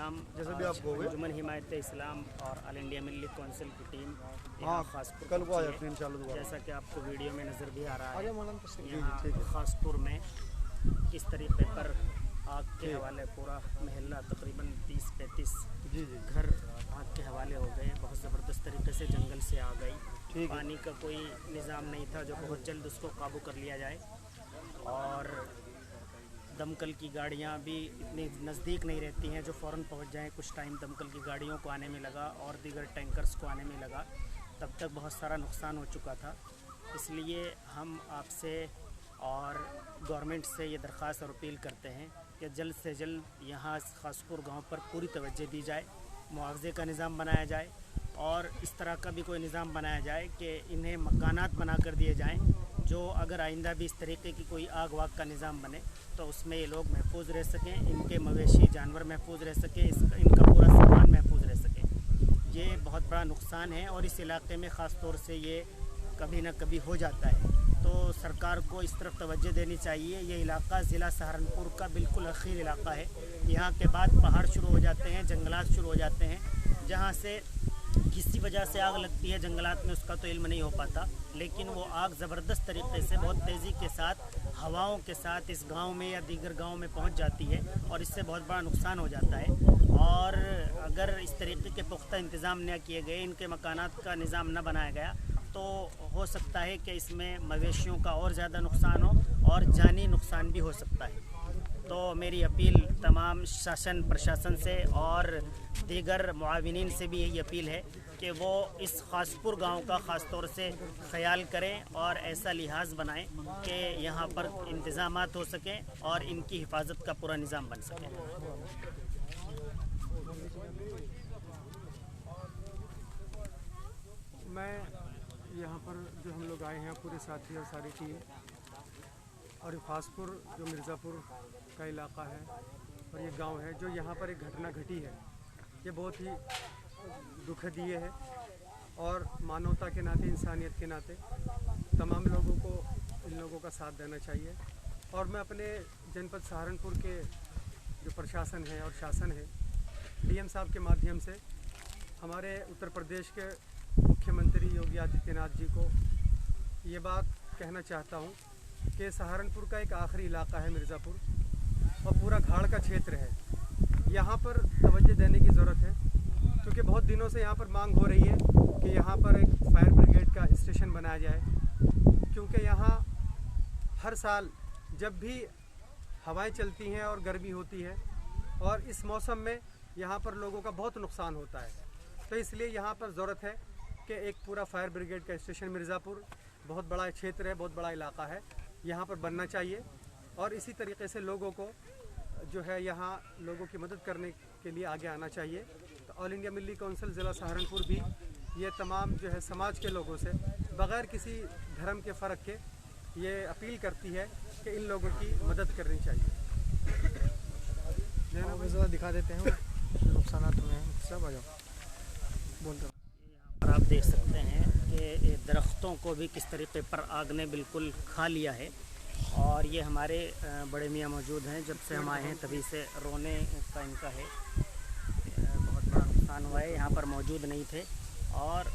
इस्लाम, जैसे भी आप गए अंजुमन हिमायत इस्लाम और ऑल इंडिया मिल्ली काउंसिल की टीम हाँ खासपुर कल को आ जाते हैं इंशाल्लाह दोबारा। जैसा कि आपको वीडियो में नज़र भी आ रहा है, जी यहाँ ठीक है। खासपुर में इस तरीके पर आग के हवाले पूरा महल्ला तकरीबन 30-35 जी जी घर आग के हवाले हो गए। बहुत ज़बरदस्त तरीके से जंगल से आ गई। ठीक है। पानी का कोई निज़ाम नहीं था जो बहुत जल्द उसको काबू कर लिया जाए, और दमकल की गाड़ियाँ भी इतनी नज़दीक नहीं रहती हैं जो फ़ौरन पहुंच जाएं। कुछ टाइम दमकल की गाड़ियों को आने में लगा और दीगर टैंकर्स को आने में लगा, तब तक बहुत सारा नुकसान हो चुका था। इसलिए हम आपसे और गवर्नमेंट से ये दरख्वास्त और अपील करते हैं कि जल्द से जल्द यहाँ खासपुर गांव पर पूरी तवज्जो दी जाए, मुआवजे का निज़ाम बनाया जाए, और इस तरह का भी कोई निज़ाम बनाया जाए कि इन्हें मकानात बना कर दिए जाएँ, जो अगर आइंदा भी इस तरीके की कोई आग वाग का निज़ाम बने तो उसमें ये लोग महफूज रह सकें, इनके मवेशी जानवर महफूज रह सकें, इनका पूरा सामान महफूज रह सके। ये बहुत बड़ा नुकसान है और इस इलाके में ख़ास तौर से ये कभी ना कभी हो जाता है, तो सरकार को इस तरफ तवज्जो देनी चाहिए। ये इलाका ज़िला सहारनपुर का बिल्कुल अखीर इलाका है। यहाँ के बाद पहाड़ शुरू हो जाते हैं, जंगलात शुरू हो जाते हैं, जहाँ से किसी वजह से आग लगती है जंगलात में उसका तो इल्म नहीं हो पाता, लेकिन वो आग ज़बरदस्त तरीके से बहुत तेज़ी के साथ हवाओं के साथ इस गांव में या दीगर गांव में पहुंच जाती है और इससे बहुत बड़ा नुकसान हो जाता है। और अगर इस तरीके के पुख्ता इंतज़ाम न किए गए, इनके मकानात का निज़ाम न बनाया गया, तो हो सकता है कि इसमें मवेशियों का और ज़्यादा नुकसान हो और जानी नुकसान भी हो सकता है। तो मेरी अपील तमाम शासन प्रशासन से और दीगर मुआविनीन से भी यही अपील है कि वो इस खासपुर गांव का ख़ास तौर से ख्याल करें और ऐसा लिहाज बनाएं कि यहाँ पर इंतज़ामात हो सकें और इनकी हिफाजत का पूरा निज़ाम बन सके। मैं यहाँ पर जो हम लोग आए हैं पूरे साथी और सारी टीम, और खासपुर जो मिर्ज़ापुर का इलाका है और ये गांव है, जो यहाँ पर एक घटना घटी है, ये बहुत ही दुखद ये है। और मानवता के नाते, इंसानियत के नाते तमाम लोगों को इन लोगों का साथ देना चाहिए। और मैं अपने जनपद सहारनपुर के जो प्रशासन है और शासन है, डीएम साहब के माध्यम से हमारे उत्तर प्रदेश के मुख्यमंत्री योगी आदित्यनाथ जी को ये बात कहना चाहता हूँ कि सहारनपुर का एक आखिरी इलाका है मिर्ज़ापुर, और पूरा घाड़ का क्षेत्र है। यहाँ पर तवज्जो देने की ज़रूरत है, क्योंकि बहुत दिनों से यहाँ पर मांग हो रही है कि यहाँ पर एक फायर ब्रिगेड का स्टेशन बनाया जाए, क्योंकि यहाँ हर साल जब भी हवाएं चलती हैं और गर्मी होती है और इस मौसम में यहाँ पर लोगों का बहुत नुकसान होता है। तो इसलिए यहाँ पर ज़रूरत है कि एक पूरा फायर ब्रिगेड का स्टेशन, मिर्ज़ापुर बहुत बड़ा क्षेत्र है, बहुत बड़ा इलाका है, यहाँ पर बनना चाहिए। और इसी तरीके से लोगों को जो है यहाँ लोगों की मदद करने के लिए आगे आना चाहिए। तो ऑल इंडिया मिल्ली काउंसिल ज़िला सहारनपुर भी ये तमाम जो है समाज के लोगों से बग़ैर किसी धर्म के फ़र्क के ये अपील करती है कि इन लोगों की मदद करनी चाहिए। ज़रा दिखा देते हैं नुकसान में सब आ जाओ बोलते। यहाँ पर आप देख सकते हैं कि दरख्तों को भी किस तरीके पर आग ने बिल्कुल खा लिया है। और ये हमारे बड़े मियाँ मौजूद हैं, जब से हम आए हैं तभी से रोने का इनका है। बहुत बड़ा नुकसान हुआ है, यहाँ पर मौजूद नहीं थे, और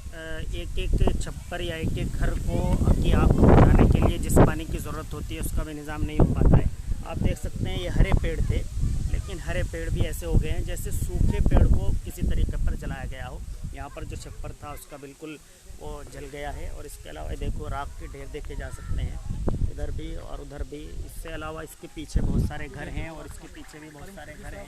एक एक छप्पर या एक एक घर की आग को बुझाने के लिए जिस पानी की ज़रूरत होती है उसका भी निज़ाम नहीं हो पाता है। आप देख सकते हैं ये हरे पेड़ थे, लेकिन हरे पेड़ भी ऐसे हो गए हैं जैसे सूखे पेड़ को किसी तरीके पर जलाया गया हो। यहाँ पर जो छप्पर था उसका बिल्कुल वो जल गया है, और इसके अलावा देखो राख के ढेर देखे जा सकते हैं, इधर भी और उधर भी। इससे अलावा इसके पीछे बहुत सारे घर हैं और इसके पीछे भी बहुत सारे घर हैं।